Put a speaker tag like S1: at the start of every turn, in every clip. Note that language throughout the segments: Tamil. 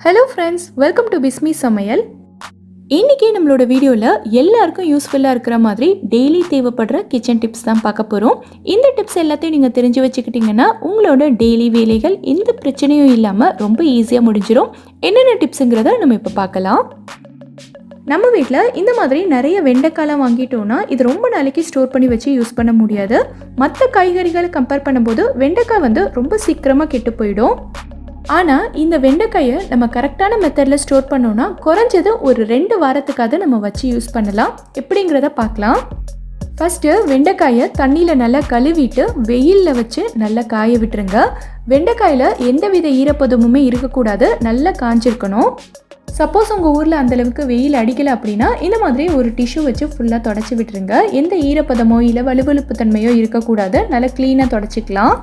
S1: Hello friends, welcome to Bismi சமையல். இன்றைக்கி நம்மளோட வீடியோவில் எல்லாருக்கும் யூஸ்ஃபுல்லாக இருக்கிற மாதிரி டெய்லி தேவைப்படுற கிச்சன் டிப்ஸ் தான் பார்க்க போகிறோம். இந்த டிப்ஸ் எல்லாத்தையும் நீங்கள் தெரிஞ்சு வச்சுக்கிட்டிங்கன்னா உங்களோட டெய்லி வேலைகள் எந்த பிரச்சனையும் இல்லாமல் ரொம்ப ஈஸியாக முடிஞ்சிடும். என்னென்ன டிப்ஸுங்கிறத நம்ம இப்போ பார்க்கலாம். நம்ம வீட்டில் இந்த மாதிரி நிறைய வெண்டைக்காய்லாம் வாங்கிட்டோன்னா இது ரொம்ப நாளைக்கு ஸ்டோர் பண்ணி வச்சு யூஸ் பண்ண முடியாது. மற்ற காய்கறிகளை கம்பேர் பண்ணும்போது வெண்டைக்காய் ரொம்ப சீக்கிரமாக கெட்டு போயிடும். ஆனால் இந்த வெண்டைக்காயை நம்ம கரெக்டான மெத்தடில் ஸ்டோர் பண்ணோன்னா குறைஞ்சது ஒரு 2 வாரத்துக்காவது நம்ம வச்சு யூஸ் பண்ணலாம். எப்படிங்கிறத பார்க்கலாம். ஃபஸ்ட்டு வெண்டைக்காயை தண்ணியில் நல்லா கழுவிட்டு வெயிலில் வச்சு நல்லா காய விட்டுருங்க. வெண்டைக்காயில் எந்தவித ஈரப்பதமுமே இருக்கக்கூடாது, நல்லா காஞ்சிருக்கணும். சப்போஸ் உங்கள் ஊரில் அந்தளவுக்கு வெயில் அடிக்கலை அப்படின்னா இந்த மாதிரி ஒரு டிஷ்யூ வச்சு ஃபுல்லாக தொடச்சி விட்டுருங்க. எந்த ஈரப்பதமோ இல்லை வலுவழுப்பு தன்மையோ இருக்கக்கூடாது, நல்லா க்ளீனாக தொடச்சிக்கலாம்.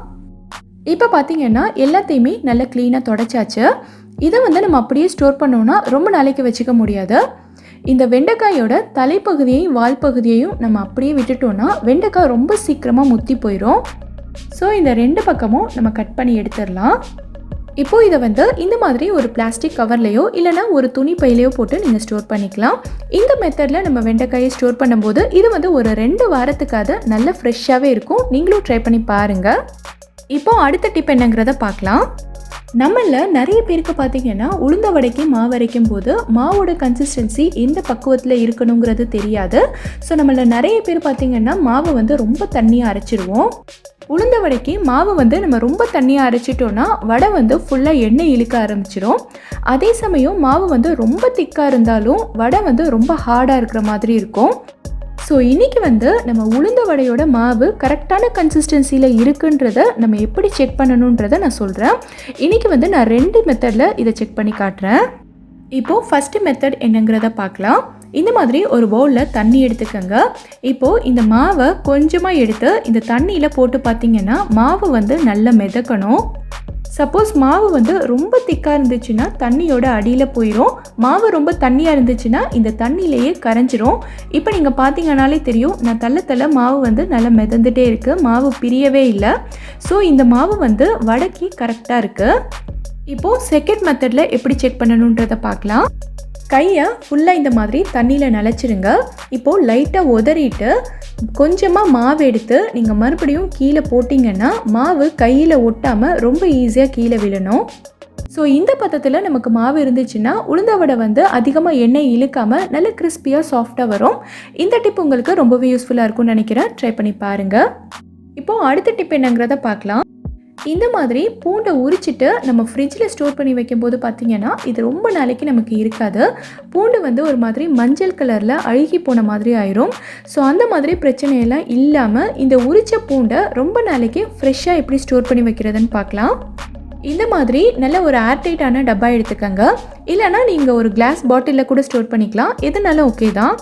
S1: இப்போ பார்த்தீங்கன்னா எல்லாத்தையுமே நல்லா க்ளீனாக தொடச்சாச்சு. இதை நம்ம அப்படியே ஸ்டோர் பண்ணோன்னா ரொம்ப நாளைக்கு வச்சுக்க முடியாது. இந்த வெண்டைக்காயோட தலைப்பகுதியையும் வால் பகுதியையும் நம்ம அப்படியே விட்டுட்டோன்னா வெண்டைக்காய் ரொம்ப சீக்கிரமாக முத்தி போயிடும். ஸோ இந்த 2 பக்கமும் நம்ம கட் பண்ணி எடுத்துடலாம். இப்போது இதை இந்த மாதிரி ஒரு பிளாஸ்டிக் கவர்லேயோ இல்லைனா ஒரு துணி பையிலையோ போட்டு நீங்கள் ஸ்டோர் பண்ணிக்கலாம். இந்த மெத்தடில் நம்ம வெண்டைக்காயை ஸ்டோர் பண்ணும்போது இது ஒரு 2 வாரத்துக்காவது நல்ல ஃப்ரெஷ்ஷாகவே இருக்கும். நீங்களும் ட்ரை பண்ணி பாருங்கள். இப்போ அடுத்த டிப் என்னங்கிறத பார்க்கலாம். நம்மளில் நிறைய பேருக்கு பார்த்தீங்கன்னா உளுந்த வடைக்கு மாவு அரைக்கும் போது மாவோட கன்சிஸ்டன்சி எந்த பக்குவத்தில் இருக்கணுங்கிறது தெரியாது. ஸோ நம்மள நிறைய பேர் பார்த்தீங்கன்னா மாவை ரொம்ப தண்ணியாக அரைச்சிடுவோம். உளுந்த வடைக்கு மாவு நம்ம ரொம்ப தண்ணியாக அரைச்சிட்டோன்னா வடை ஃபுல்லாக எண்ணெய் இழுக்க ஆரம்பிச்சிடும். அதே சமயம் மாவு ரொம்ப திக்காக இருந்தாலும் வடை ரொம்ப ஹார்டாக இருக்கிற மாதிரி இருக்கும். ஸோ இன்றைக்கி நம்ம உளுந்த வடையோட மாவு கரெக்டான கன்சிஸ்டன்சியில் இருக்குன்றதை நம்ம எப்படி செக் பண்ணணுன்றதை நான் சொல்கிறேன். இன்றைக்கி நான் 2 மெத்தடில் இதை செக் பண்ணி காட்டுறேன். இப்போது ஃபஸ்ட்டு மெத்தட் என்னங்கிறத பார்க்கலாம். இந்த மாதிரி ஒரு பவுலில் தண்ணி எடுத்துக்கோங்க. இப்போது இந்த மாவை கொஞ்சமாக எடுத்து இந்த தண்ணியில் போட்டு பார்த்தீங்கன்னா மாவு நல்லா மிதக்கணும். சப்போஸ் மாவு ரொம்ப திக்காக இருந்துச்சுன்னா தண்ணியோட அடியில் போயிடும். மாவு ரொம்ப தண்ணியாக இருந்துச்சுன்னா இந்த தண்ணியிலேயே கரைஞ்சிரும். இப்போ நீங்கள் பார்த்தீங்கன்னாலே தெரியும், நான் தள்ள மாவு நல்லா மிதந்துட்டே இருக்குது, மாவு பிரியவே இல்லை. ஸோ இந்த மாவு வடைக்கு கரெக்டாக இருக்குது. இப்போது செகண்ட் மெத்தடில் எப்படி செக் பண்ணணுன்றதை பார்க்கலாம். கையை ஃபுல்லாக இந்த மாதிரி தண்ணியில் நனைச்சிருங்க. இப்போது லைட்டாக உதறிட்டு கொஞ்சமாக மாவு எடுத்து நீங்கள் மறுபடியும் கீழே போட்டிங்கன்னா மாவு கையில் ஒட்டாமல் ரொம்ப ஈஸியாக கீழே விழணும். ஸோ இந்த பதத்தில் நமக்கு மாவு இருந்துச்சுன்னா உளுந்த வடை அதிகமாக எண்ணெய் இழுக்காமல் நல்ல கிறிஸ்பியாக சாஃப்டாக வரும். இந்த டிப் உங்களுக்கு ரொம்பவே யூஸ்ஃபுல்லாக இருக்கும்னு நினைக்கிறேன். ட்ரை பண்ணி பாருங்கள். இப்போது அடுத்த டிப் என்னங்கிறத பார்க்கலாம். இந்த மாதிரி பூண்டை உரிச்சிட்டு நம்ம ஃப்ரிட்ஜில் ஸ்டோர் பண்ணி வைக்கும்போது பார்த்திங்கன்னா இது ரொம்ப நாளைக்கு நமக்கு இருக்காது. பூண்டு ஒரு மாதிரி மஞ்சள் கலரில் அழுகி போன மாதிரி ஆயிரும். ஸோ அந்த மாதிரி பிரச்சனையெல்லாம் இல்லாமல் இந்த உரிச்ச பூண்டை ரொம்ப நாளைக்கு ஃப்ரெஷ்ஷாக எப்படி ஸ்டோர் பண்ணி வைக்கிறதுன்னு பார்க்கலாம். இந்த மாதிரி நல்ல ஒரு ஏர்டைட்டான டப்பா எடுத்துக்கோங்க. இல்லைனா நீங்கள் ஒரு கிளாஸ் பாட்டிலில் கூட ஸ்டோர் பண்ணிக்கலாம். எதுனாலும் ஓகே தான்.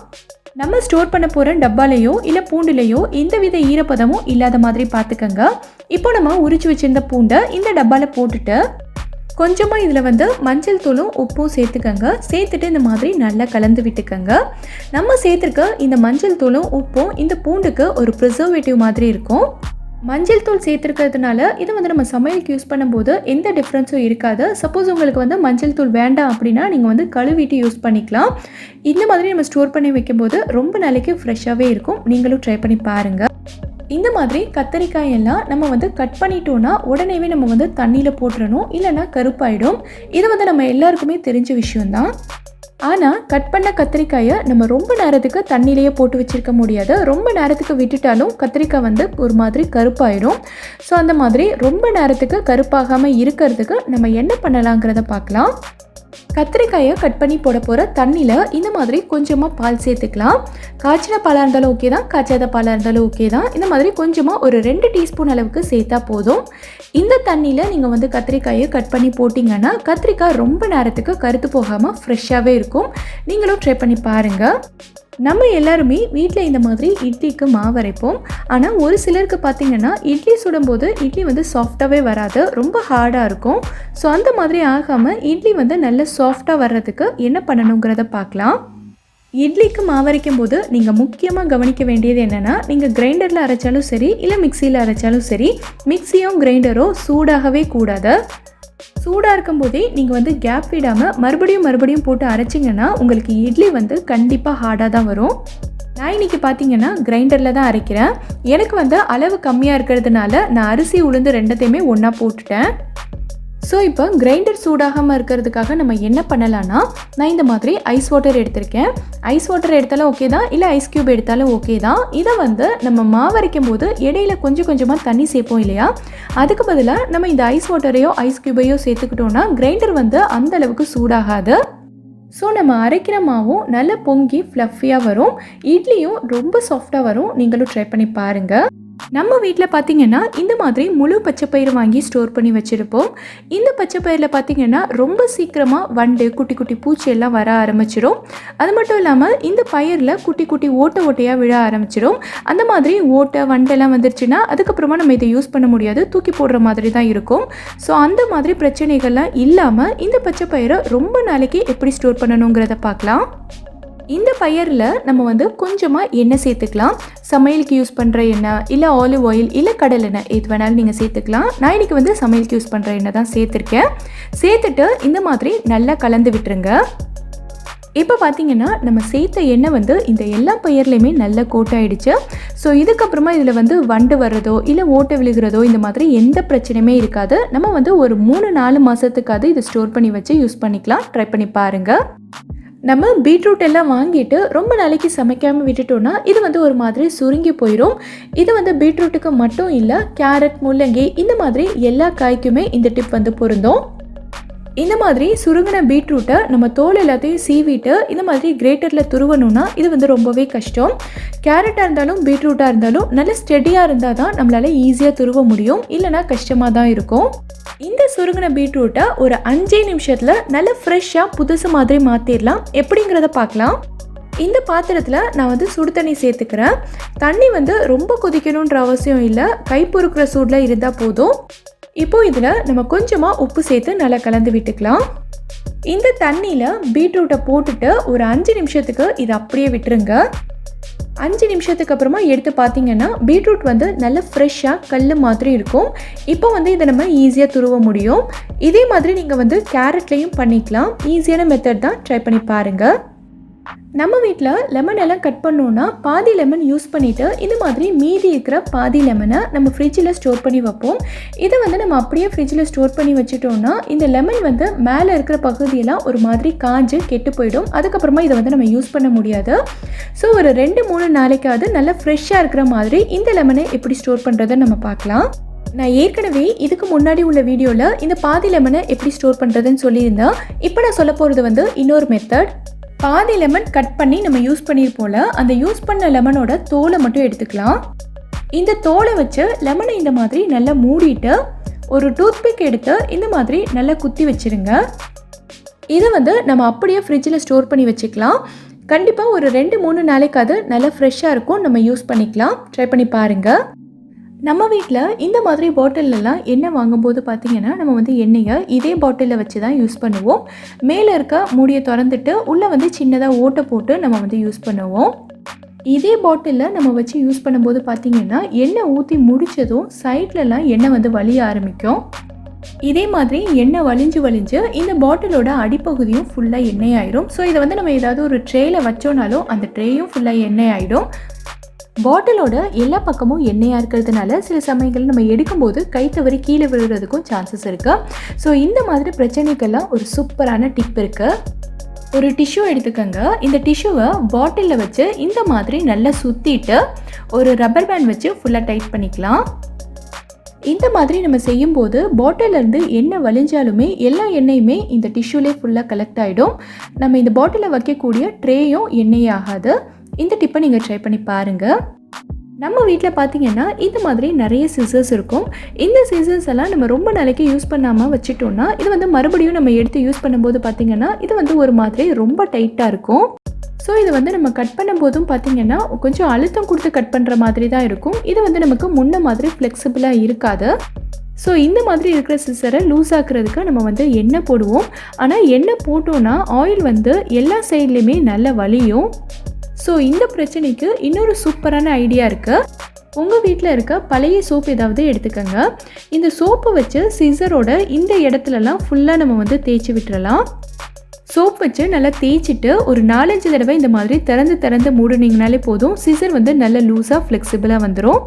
S1: நம்ம ஸ்டோர் பண்ண போகிற டப்பாலையோ இல்லை பூண்டுலையோ எந்தவித ஈரப்பதமும் இல்லாத மாதிரி பார்த்துக்கோங்க. இப்போ நம்ம உரிச்சு வச்சுருந்த பூண்டை இந்த டப்பாவில் போட்டுட்டு கொஞ்சமாக இதில் மஞ்சள் தூளும் உப்பும் சேர்த்துக்கோங்க. சேர்த்துட்டு இந்த மாதிரி நல்லா கலந்து விட்டுக்கோங்க. நம்ம சேர்த்துருக்க இந்த மஞ்சள் தூளும் உப்பும் இந்த பூண்டுக்கு ஒரு ப்ரிசர்வேட்டிவ் மாதிரி இருக்கும். மஞ்சள் தூள் சேர்த்துருக்கிறதுனால இது நம்ம சமையலுக்கு யூஸ் பண்ணும்போது எந்த டிஃப்ரென்ஸும் இருக்காது. சப்போஸ் உங்களுக்கு மஞ்சள் தூள் வேண்டாம் அப்படின்னா நீங்கள் கழுவிட்டு யூஸ் பண்ணிக்கலாம். இந்த மாதிரி நம்ம ஸ்டோர் பண்ணி வைக்கும்போது ரொம்ப நாளைக்கு ஃப்ரெஷ்ஷாகவே இருக்கும். நீங்களும் ட்ரை பண்ணி பாருங்கள். இந்த மாதிரி கத்திரிக்காய் எல்லாம் நம்ம கட் பண்ணிட்டோன்னா உடனேவே நம்ம தண்ணியில் போட்டுறணும், இல்லைன்னா கருப்பாயிடும். இது நம்ம எல்லாருக்குமே தெரிஞ்ச விஷயம்தான். ஆனால் கட் பண்ண கத்திரிக்காயை நம்ம ரொம்ப நேரத்துக்கு தண்ணியிலேயே போட்டு வச்சுருக்க முடியாது. ரொம்ப நேரத்துக்கு விட்டுட்டாலும் கத்திரிக்காய் ஒரு மாதிரி கருப்பாயிடும். ஸோ அந்த மாதிரி ரொம்ப நேரத்துக்கு கருப்பாகாமல் இருக்கிறதுக்கு நம்ம என்ன பண்ணலாங்கிறத பார்க்கலாம். கத்திரிக்காயை கட் பண்ணி போட போகிற தண்ணியில் இந்த மாதிரி கொஞ்சமாக பால் சேர்த்துக்கலாம். காய்ச்சின பாலாக இருந்தாலும் ஓகே தான், காய்ச்சாத பாலாக இருந்தாலும் ஓகே தான். இந்த மாதிரி கொஞ்சமாக ஒரு 2 டீஸ்பூன் அளவுக்கு சேர்த்தா போதும். இந்த தண்ணியில் நீங்கள் கத்திரிக்காயை கட் பண்ணி போட்டிங்கன்னா கத்திரிக்காய் ரொம்ப நேரத்துக்கு கருத்து போகாமல் ஃப்ரெஷ்ஷாகவே இருக்கும். நீங்களும் ட்ரை பண்ணி பாருங்கள். நம்ம எல்லாருமே வீட்டில் இந்த மாதிரி இட்லிக்கு மாவு அரைப்போம். ஆனால் ஒரு சிலருக்கு பார்த்திங்கன்னா இட்லி சுடும்போது இட்லி சாஃப்டாகவே வராது, ரொம்ப ஹார்டாக இருக்கும். ஸோ அந்த மாதிரி ஆகாமல் இட்லி நல்ல சாஃப்டாக வர்றதுக்கு என்ன பண்ணணுங்கிறத பார்க்கலாம். இட்லிக்கு மாவு அரைக்கும் போது நீங்கள் முக்கியமாக கவனிக்க வேண்டியது என்னென்னா, நீங்கள் கிரைண்டரில் அரைச்சாலும் சரி இல்லை மிக்சியில் அரைச்சாலும் சரி, மிக்சியும் கிரைண்டரும் சூடாகவே கூடாது. சூடாக இருக்கும்போதே நீங்கள் வந்து கேப் விடாமல் மறுபடியும் போட்டு அரைச்சிங்கன்னா உங்களுக்கு இட்லி வந்து கண்டிப்பாக ஹார்டாக தான் வரும். நான் இன்றைக்கி பார்த்தீங்கன்னா கிரைண்டரில் தான் அரைக்கிறேன். எனக்கு வந்து அளவு கம்மியாக இருக்கிறதுனால நான் அரிசி உளுந்து ரெண்டத்தையுமே ஒன்றா போட்டுட்டேன். ஸோ இப்போ கிரைண்டர் சூடாகாமல் இருக்கிறதுக்காக நம்ம என்ன பண்ணலான்னா, நான் இந்த மாதிரி ஐஸ் வாட்டர் எடுத்திருக்கேன். ஐஸ் வாட்டர் எடுத்தாலும் ஓகே தான், இல்லை ஐஸ் க்யூப் எடுத்தாலும் ஓகே தான். இதை வந்து நம்ம மாவு அரைக்கும் போது இடையில கொஞ்சம் கொஞ்சமாக தண்ணி சேர்ப்போம் இல்லையா, அதுக்கு பதிலாக நம்ம இந்த ஐஸ் வாட்டரையோ ஐஸ் க்யூபையோ சேர்த்துக்கிட்டோன்னா கிரைண்டர் வந்து அந்த அளவுக்கு சூடாகாது. ஸோ நம்ம அரைக்கிற மாவும் நல்லா பொங்கி ஃப்ளஃபியாக வரும், இட்லியும் ரொம்ப சாஃப்டாக வரும். நீங்களும் ட்ரை பண்ணி பாருங்கள். நம்ம வீட்டில் பார்த்திங்கன்னா இந்த மாதிரி முழு பச்சைப்பயிறு வாங்கி ஸ்டோர் பண்ணி வச்சுருப்போம். இந்த பச்சைப்பயிரில் பார்த்திங்கன்னா ரொம்ப சீக்கிரமாக வண்டு குட்டி குட்டி பூச்சி எல்லாம் வர ஆரம்பிச்சிடும். அது மட்டும் இல்லாமல் இந்த பயிரில் குட்டி குட்டி ஓட்டையாக விழ ஆரம்பிச்சிடும். அந்த மாதிரி ஓட்டை வண்டெல்லாம் வந்துருச்சுன்னா அதுக்கப்புறமா நம்ம இதை யூஸ் பண்ண முடியாது, தூக்கி போடுற மாதிரி தான் இருக்கும். ஸோ அந்த மாதிரி பிரச்சனைகள்லாம் இல்லாமல் இந்த பச்சைப்பயிரை ரொம்ப நாளைக்கு எப்படி ஸ்டோர் பண்ணணுங்கிறத பார்க்கலாம். இந்த பயிரில் நம்ம வந்து கொஞ்சமாக எண்ணெய் சேர்த்துக்கலாம். சமையலுக்கு யூஸ் பண்ணுற எண்ணெய், இல்லை ஆலிவ் ஆயில், இல்லை கடல் எண்ணெய், எது வேணாலும் நீங்கள் சேர்த்துக்கலாம். நான் இன்றைக்கி வந்து சமையலுக்கு யூஸ் பண்ணுற எண்ணெய் தான் சேர்த்துருக்கேன். சேர்த்துட்டு இந்த மாதிரி நல்லா கலந்து விட்டுருங்க. இப்போ பார்த்தீங்கன்னா நம்ம சேர்த்த எண்ணெய் வந்து இந்த எல்லா பயிர்லையுமே நல்லா கோட்டாயிடுச்சு. ஸோ இதுக்கப்புறமா இதில் வந்து வண்டு வர்றதோ இல்லை ஓட்டை விழுகிறதோ இந்த மாதிரி எந்த பிரச்சனையுமே இருக்காது. நம்ம வந்து ஒரு 3-4 மாதத்துக்காவது இதை ஸ்டோர் பண்ணி வச்சு யூஸ் பண்ணிக்கலாம். ட்ரை பண்ணி பாருங்கள். நம்ம பீட்ரூட் எல்லாம் வாங்கிட்டு ரொம்ப நாளைக்கு சமைக்காமல் விட்டுட்டோன்னா இது வந்து ஒரு மாதிரி சுருங்கி போயிடும். இது வந்து பீட்ரூட்டுக்கு மட்டும் இல்லை, கேரட், முள்ளங்கி இந்த மாதிரி எல்லா காய்க்குமே இந்த டிப் வந்து பொருந்தும். இந்த மாதிரி சுருங்கின பீட்ரூட்டை நம்ம தோல் எல்லாத்தையும் சீவிட்டு இந்த மாதிரி கிரேட்டரில் துருவணும்னா இது வந்து ரொம்பவே கஷ்டம். கேரட்டாக இருந்தாலும் பீட்ரூட்டாக இருந்தாலும் நல்ல ஸ்டெடியாக இருந்தால் தான் நம்மளால் ஈஸியாக துருவ முடியும், இல்லைனா கஷ்டமாக தான் இருக்கும். இந்த சுருங்கின பீட்ரூட்டை ஒரு 5 நிமிஷத்தில் நல்ல ஃப்ரெஷ்ஷாக புதுசு மாதிரி மாற்றிடலாம். எப்படிங்கிறத பார்க்கலாம். இந்த பாத்திரத்தில் நான் வந்து சுடு தண்ணி சேர்த்துக்கிறேன். தண்ணி வந்து ரொம்ப கொதிக்கணுன்ற அவசியம் இல்லை, கை பொறுக்கிற சூடில் இருந்தால் போதும். இப்போது இதில் நம்ம கொஞ்சமாக உப்பு சேர்த்து நல்லா கலந்து விட்டுக்கலாம். இந்த தண்ணியில் பீட்ரூட்டை போட்டுட்டு ஒரு 5 நிமிஷத்துக்கு இதை அப்படியே விட்டுருங்க. 5 நிமிஷத்துக்கு அப்புறமா எடுத்து பார்த்தீங்கன்னா பீட்ரூட் வந்து நல்ல ஃப்ரெஷ்ஷாக கல் மாதிரி இருக்கும். இப்போ வந்து இதை நம்ம ஈஸியாக துருவ முடியும். இதே மாதிரி நீங்கள் வந்து கேரட்லேயும் பண்ணிக்கலாம். ஈஸியான மெத்தட் தான், ட்ரை பண்ணி பாருங்கள். நம்ம வீட்டில் லெமன் எல்லாம் கட் பண்ணோன்னா பாதி லெமன் யூஸ் பண்ணிவிட்டு இந்த மாதிரி மீதி இருக்கிற பாதி லெமனை நம்ம ஃப்ரிட்ஜில் ஸ்டோர் பண்ணி வைப்போம். இதை வந்து நம்ம அப்படியே ஃப்ரிட்ஜில் ஸ்டோர் பண்ணி வச்சுட்டோன்னா இந்த லெமன் வந்து மேலே இருக்கிற பகுதியெல்லாம் ஒரு மாதிரி காஞ்சு கெட்டு போயிடும். அதுக்கப்புறமா இதை வந்து நம்ம யூஸ் பண்ண முடியாது. ஸோ ஒரு 2-3 நாளைக்காவது நல்லா ஃப்ரெஷ்ஷாக இருக்கிற மாதிரி இந்த லெமனை எப்படி ஸ்டோர் பண்ணுறதை நம்ம பார்க்கலாம். நான் ஏற்கனவே இதுக்கு முன்னாடி உள்ள வீடியோவில் இந்த பாதி லெமனை எப்படி ஸ்டோர் பண்ணுறதுன்னு சொல்லியிருந்தேன். இப்போ நான் சொல்ல போகிறது வந்து இன்னொரு மெத்தட். பாதி லெமன் கட் பண்ணி நம்ம யூஸ் பண்ணியிருப்போம்ல, அந்த யூஸ் பண்ண லெமனோட தோலை மட்டும் எடுத்துக்கலாம். இந்த தோலை வச்சு லெமனை இந்த மாதிரி நல்லா மூடிட்டு ஒரு டூத்பிக் எடுத்து இந்த மாதிரி நல்லா குத்தி வச்சுருங்க. இதை வந்து நம்ம அப்படியே ஃப்ரிட்ஜில் ஸ்டோர் பண்ணி வச்சுக்கலாம். கண்டிப்பாக ஒரு 2-3 நாளைக்கு அது நல்லா ஃப்ரெஷ்ஷாக இருக்கும், நம்ம யூஸ் பண்ணிக்கலாம். ட்ரை பண்ணி பாருங்கள். நம்ம வீட்டில் இந்த மாதிரி பாட்டிலெலாம் எண்ணெய் வாங்கும்போது பார்த்திங்கன்னா நம்ம வந்து எண்ணெயை இதே பாட்டிலில் வச்சு தான் யூஸ் பண்ணுவோம். மேலே இருக்க மூடியை திறந்துட்டு உள்ளே வந்து சின்னதாக ஓட்டை போட்டு நம்ம வந்து யூஸ் பண்ணுவோம். இதே பாட்டிலில் நம்ம வச்சு யூஸ் பண்ணும்போது பார்த்திங்கன்னா எண்ணெய் ஊற்றி முடித்ததும் சைட்லலாம் எண்ணெய் வந்து வலிய ஆரம்பிக்கும். இதே மாதிரி எண்ணெய் வலிஞ்சு இந்த பாட்டிலோட அடிப்பகுதியும் ஃபுல்லாக எண்ணெய் ஆயிடும். ஸோ இதை வந்து நம்ம ஏதாவது ஒரு ட்ரேயில் வச்சோனாலும் அந்த ட்ரேயும் ஃபுல்லாக எண்ணெய் ஆகிடும். பாட்டிலோட எல்லா பக்கமும் எண்ணெயாக இருக்கிறதுனால சில சமயங்கள் நம்ம எடுக்கும்போது கை தவறி கீழே விழுறதுக்கும் சான்சஸ் இருக்குது. ஸோ இந்த மாதிரி பிரச்சனைக்கெல்லாம் ஒரு சூப்பரான டிப் இருக்குது. ஒரு டிஷ்யூ எடுத்துக்கோங்க. இந்த டிஷ்யூவை பாட்டிலில் வச்சு இந்த மாதிரி நல்லா சுற்றிட்டு ஒரு ரப்பர் பேண்ட் வச்சு ஃபுல்லாக டைட் பண்ணிக்கலாம். இந்த மாதிரி நம்ம செய்யும்போது பாட்டிலேருந்து எண்ணெய் வலிஞ்சாலுமே எல்லா எண்ணெயுமே இந்த டிஷ்யூலே ஃபுல்லாக கலெக்ட் ஆகிடும். நம்ம இந்த பாட்டிலில் வைக்கக்கூடிய ட்ரேயும் எண்ணெயே ஆகாது. இந்த டிப்பை நீங்கள் ட்ரை பண்ணி பாருங்கள். நம்ம வீட்டில் பார்த்தீங்கன்னா இந்த மாதிரி நிறைய சிசர்ஸ் இருக்கும். இந்த சிசர்ஸ் எல்லாம் நம்ம ரொம்ப நாளைக்கு யூஸ் பண்ணாமல் வச்சுட்டோன்னா இது வந்து மறுபடியும் நம்ம எடுத்து யூஸ் பண்ணும்போது பார்த்திங்கன்னா இது வந்து ஒரு மாதிரி ரொம்ப டைட்டாக இருக்கும். ஸோ இது வந்து நம்ம கட் பண்ணும்போதும் பார்த்திங்கன்னா கொஞ்சம் அழுத்தம் கொடுத்து கட் பண்ணுற மாதிரி தான் இருக்கும். இது வந்து நமக்கு முன்ன மாதிரி ஃப்ளெக்சிபிளாக இருக்காது. ஸோ இந்த மாதிரி இருக்கிற சிசரை லூஸ் ஆக்குறதுக்கு நம்ம வந்து எண்ணெய் போடுவோம். ஆனால் எண்ணெய் போட்டோன்னா ஆயில் வந்து எல்லா சைட்லேயுமே நல்ல வலியும். ஸோ இந்த பிரச்சனைக்கு இன்னொரு சூப்பரான ஐடியா இருக்குது. உங்கள் வீட்டில் இருக்க பழைய சோப் ஏதாவது எடுத்துக்கோங்க. இந்த சோப்பை வச்சு சிசரோட இந்த இடத்துலலாம் ஃபுல்லாக நம்ம வந்து தேய்ச்சி விட்டுறலாம். சோப் வச்சு நல்லா தேய்ச்சிட்டு ஒரு 4-5 தடவை இந்த மாதிரி திறந்து மூடுனீங்கனாலே போதும். சிசர் வந்து நல்ல லூஸாக ஃப்ளெக்சிபிளாக வந்துடும்.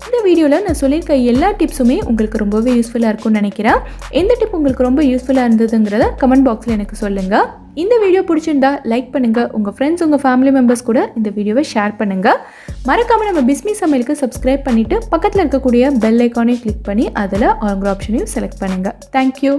S1: இந்த வீடியோவில் நான் சொல்லியிருக்க எல்லா டிப்ஸுமே உங்களுக்கு ரொம்பவே யூஸ்ஃபுல்லாக இருக்கும்னு நினைக்கிறேன். எந்த டிப் உங்களுக்கு ரொம்ப யூஸ்ஃபுல்லாக இருந்ததுங்கிறத கமெண்ட் பாக்ஸில் எனக்கு சொல்லுங்கள். இந்த வீடியோ பிடிச்சிருந்தா லைக் பண்ணுங்கள். உங்கள் ஃப்ரெண்ட்ஸ், உங்கள் ஃபேமிலி மெம்பர்ஸ் கூட இந்த வீடியோவை ஷேர் பண்ணுங்கள். மறக்காமல் நம்ம பிஸ்மி சமையலுக்கு சப்ஸ்கிரைப் பண்ணிவிட்டு பக்கத்தில் இருக்கக்கூடிய பெல் ஐக்கானை கிளிக் பண்ணி அதில் ஆங்கிற ஆப்ஷனையும் செலக்ட் பண்ணுங்கள். தேங்க்யூ.